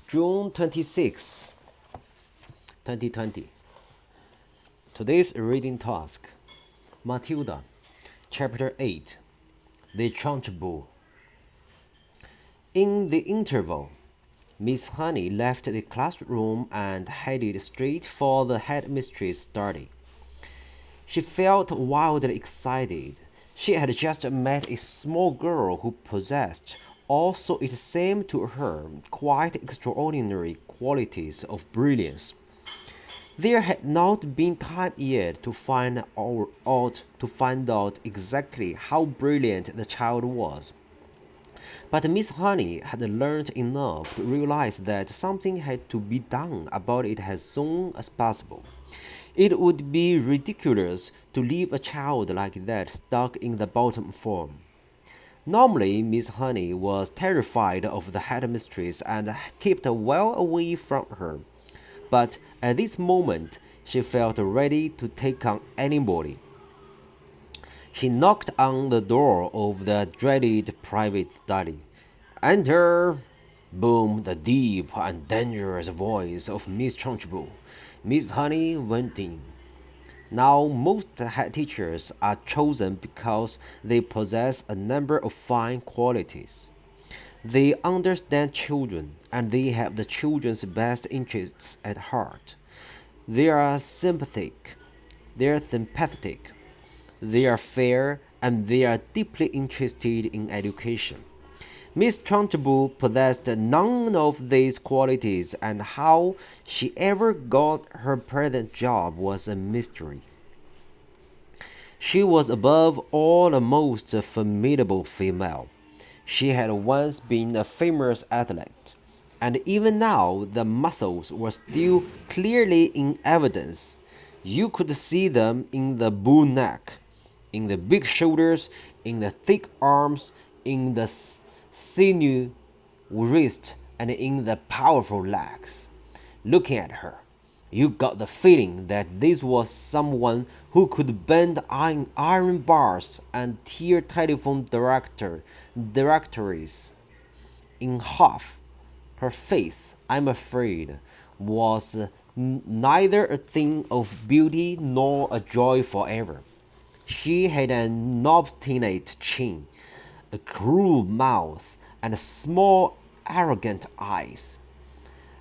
June 26, 2020. Today's reading task Matilda Chapter 8 The Trunchbull. In the interval, Miss Honey left the classroom and headed straight for the headmistress' study. She felt wildly excited. She had just met a small girl who possessed, also it seemed to her, quite extraordinary qualities of brilliance. There had not been time yet to find out exactly how brilliant the child was. But Miss Honey had learned enough to realize that something had to be done about it as soon as possible. It would be ridiculous to leave a child like that stuck in the bottom form. Normally, Miss Honey was terrified of the headmistress and kept well away from her. But at this moment, she felt ready to take on anybody. She knocked on the door of the dreaded private study. "Enter!" boomed the deep and dangerous voice of Miss Trunchbull. Miss Honey went in. Now, most head teachers are chosen because they possess a number of fine qualities. They understand children and they have the children's best interests at heart. They are sympathetic. They are sympathetic. They are fair and they are deeply interested in education. Miss Trunchbull possessed none of these qualities, and how she ever got her present job was a mystery. She was above all a most formidable female. She had once been a famous athlete, and even now the muscles were still clearly in evidence. You could see them in the bull neck, in the big shoulders, in the thick arms, in the sinew wrist, and in the powerful legs. Looking at her, you got the feeling that this was someone who could bend iron bars and tear telephone directories in half. Her face, I'm afraid, was neither a thing of beauty nor a joy forever. She had an obstinate chin, a cruel mouth, and small, arrogant eyes.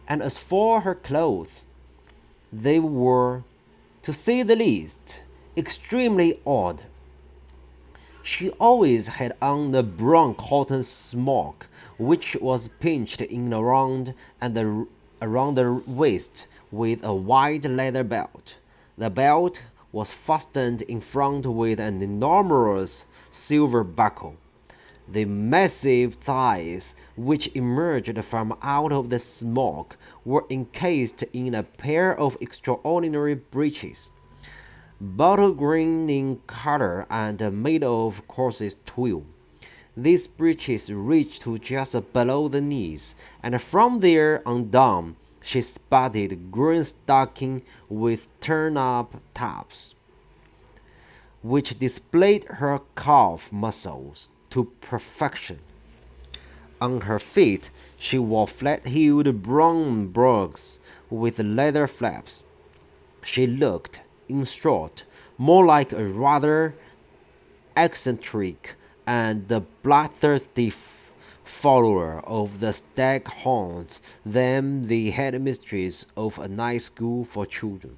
And as for her clothes, they were, to say the least, extremely odd. She always had on a brown cotton smock, which was pinched in around the waist with a wide leather belt. The belt was fastened in front with an enormous silver buckle. The massive thighs, which emerged from out of the smock, were encased in a pair of extraordinary breeches, bottle green in color and made of coarsest twill. These breeches reached to just below the knees, and from there on down she sported green stockings with turn-up tops, which displayed her calf muscles to perfection. On her feet she wore flat-heeled brown brogues with leather flaps. She looked, in short, more like a rather eccentric and bloodthirsty follower of the stag-hounds than the headmistress of a nice school for children.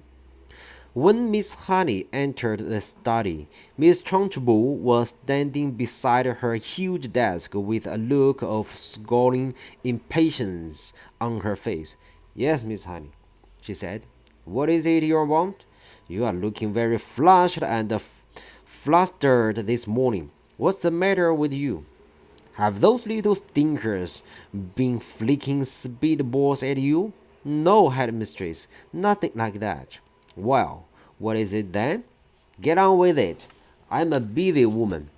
When Miss Honey entered the study, Miss Trunchbull was standing beside her huge desk with a look of scowling impatience on her face. "Yes, Miss Honey," she said. "What is it you want? You are looking very flushed and flustered this morning. What's the matter with you? Have those little stinkers been flicking speedballs at you?" "No, headmistress, nothing like that." "Well, what is it then? Get on with it. I'm a busy woman."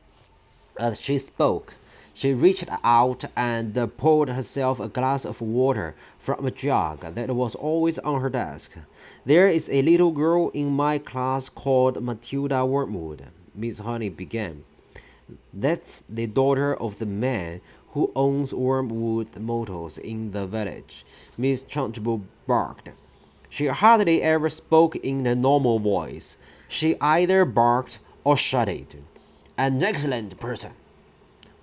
As she spoke, she reached out and poured herself a glass of water from a jug that was always on her desk. "There is a little girl in my class called Matilda Wormwood," Miss Honey began. "That's the daughter of the man who owns Wormwood Motors in the village?" Miss Trunchbull barked. She hardly ever spoke in a normal voice. She either barked or shouted. "An excellent person.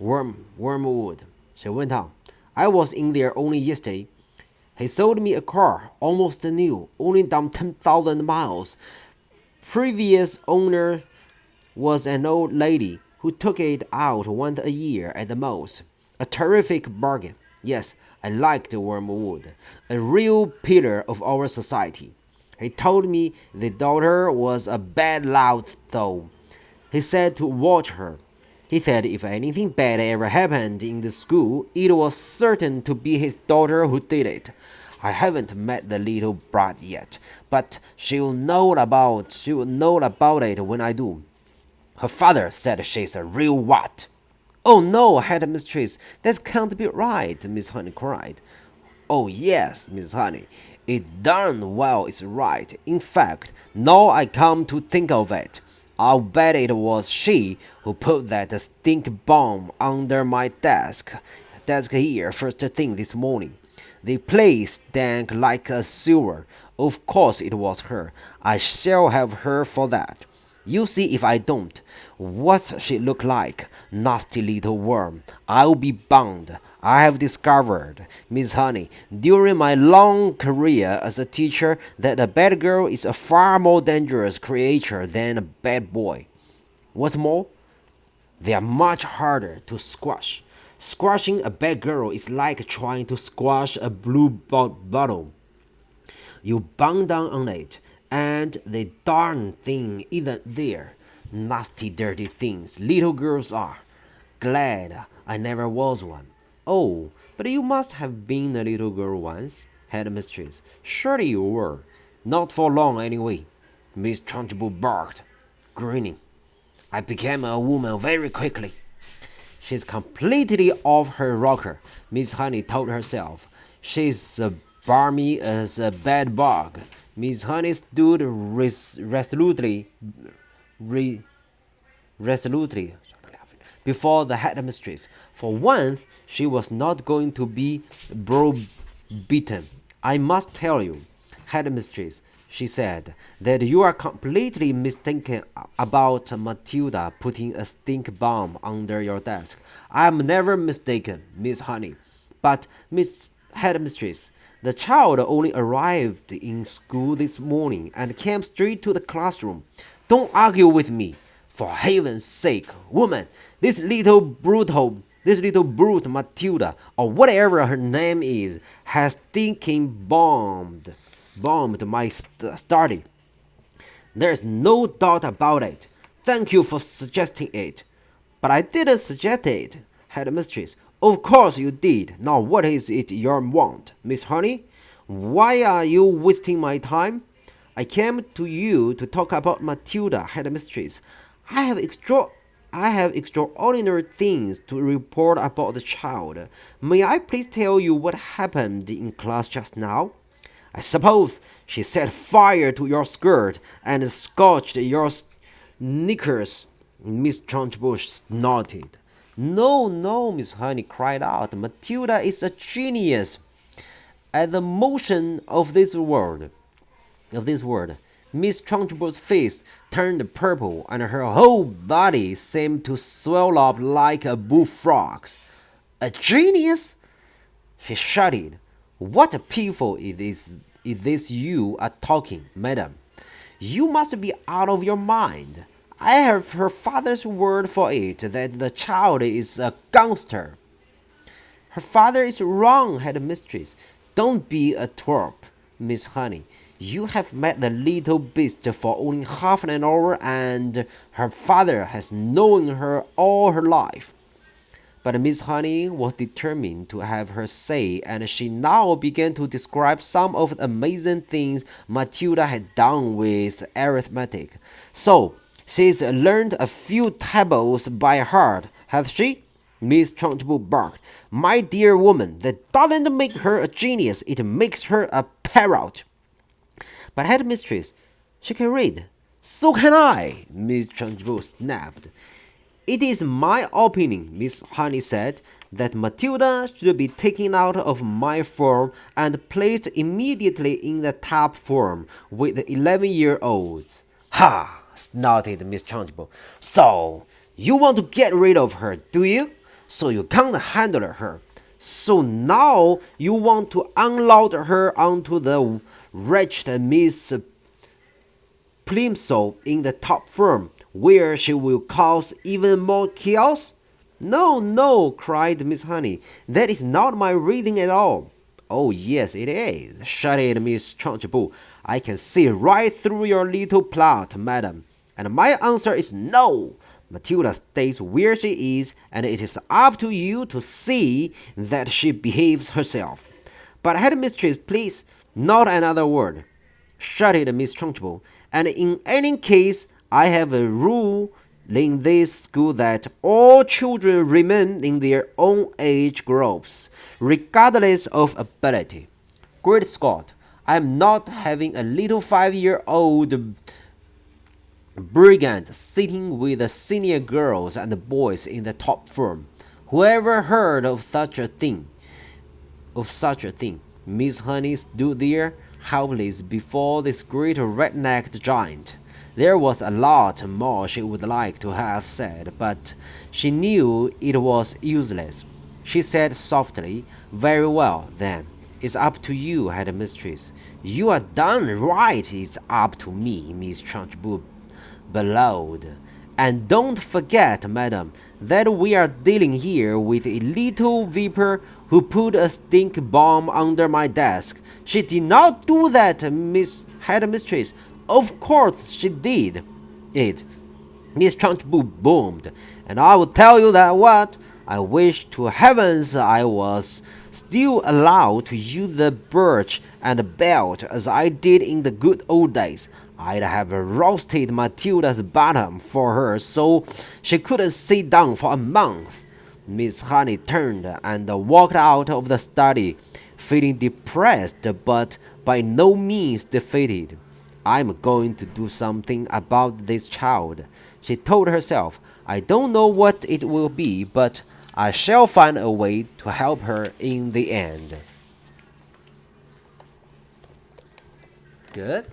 Wormwood," she went on. "I was in there only yesterday. He sold me a car, almost new, only done 10,000 miles. Previous owner was an old lady who took it out once a year at the most. A terrific bargain. Yes, I liked Wormwood. A real pillar of our society. He told me the daughter was a bad lout, though. He said to watch her. He said if anything bad ever happened in the school, it was certain to be his daughter who did it. I haven't met the little brat yet, but she'll know about it when I do. Her father said she's a real what?" "Oh no, headmistress, that can't be right," Miss Honey cried. "Oh yes, Miss Honey, it darn well is right. In fact, now I come to think of it, I'll bet it was she who put that stink bomb under my desk here first thing this morning. The place stank like a sewer. Of course it was her. I shall have her for that. You see if I don't. What's she look like? Nasty little worm. I'll be bound. I have discovered, Miss Honey, during my long career as a teacher, that a bad girl is a far more dangerous creature than a bad boy. What's more, they are much harder to squash. Squashing a bad girl is like trying to squash a blue bottle. You bang down on it, and the darn thing isn't there. Nasty, dirty things little girls are. Glad I never was one. Oh, but you must have been a little girl once, headmistress. Surely you were. Not for long, anyway, Miss Trunchbull barked, grinning. I became a woman very quickly. She's completely off her rocker, Miss Honey told herself. She's as balmy as a bed bug. Miss Honey stood resolutely before the headmistress. For once, she was not going to be browbeaten. "I must tell you, headmistress," she said, "that you are completely mistaken about Matilda putting a stink bomb under your desk. I am never mistaken, Miss Honey. But, Miss Headmistress, the child only arrived in school this morning and came straight to the classroom. Don't argue with me. For heaven's sake, woman, this little brute Matilda, or whatever her name is, has stinking bombed my study. There's no doubt about it. Thank you for suggesting it." "But I didn't suggest it, headmistress." "Of course you did. Now what is it you want, Miss Honey? Why are you wasting my time?" "I came to you to talk about Matilda, headmistress. I have extraordinary things to report about the child. May I please tell you what happened in class just now? I suppose she set fire to your skirt and scorched your knickers." Miss Trunchbull snorted. "No, no," Miss Honey cried out. "Matilda is a genius." At the motion of this word, Miss Trunchbull's face turned purple, and her whole body seemed to swell up like a bullfrog's. "A genius?" she shouted. "What a piffle is this you are talking, madam? You must be out of your mind. I have her father's word for it that the child is a gangster." "Her father is wrong, headmistress. Don't be a twerp, Miss Honey. You have met the little beast for only half an hour, and her father has known her all her life." But Miss Honey was determined to have her say, and she now began to describe some of the amazing things Matilda had done with arithmetic. "So, she's learned a few tables by heart, has she?" Miss Trunchbull barked. "My dear woman, that doesn't make her a genius, it makes her a parrot." "But headmistress, she can read." "So can I," Miss Trunchbull snapped. "It is my opinion," Miss Honey said, that Matilda should be taken out of my firm and placed immediately in the top firm with the 11-year-olds. Ha! Snorted Miss Trunchbull. So, you want to get rid of her, do you? So you can't handle her. So now you want to unload her onto the wretched Miss Plimsoll in the top firm, where she will cause even more chaos? No, no, cried Miss Honey. That is not my reading at all. Oh, yes, it is, shouted Miss Trunchbull. I can see right through your little plot, madam. And my answer is no. Matilda stays where she is, and it is up to you to see that she behaves herself. But headmistress, please, not another word, shouted Miss Trunchbull. And in any case, I have a rule in this school that all children remain in their own age groups, regardless of ability. Great Scott, I am not having a little 5-year-old brigand sitting with the senior girls and boys in the top firm. Whoever heard of such a thing? Miss Honey stood there, helpless before this great red-necked giant. There was a lot more she would like to have said, but she knew it was useless. She said softly, "Very well, then. It's up to you, headmistress." "You are done right. It's up to me," Miss Trunchbull bellowed. "And don't forget, madam, that we are dealing here with a little viper who put a stink bomb under my desk. She did not do that, Miss Headmistress." "Of course she did it," Miss Trunchbull boomed. "And I will tell you that what? I wish to heavens I was still allowed to use the birch and belt as I did in the good old days. I'd have roasted Matilda's bottom for her so she couldn't sit down for a month." Miss Honey turned and walked out of the study, feeling depressed but by no means defeated. "I'm going to do something about this child," she told herself. "I don't know what it will be, but I shall find a way to help her in the end." Good.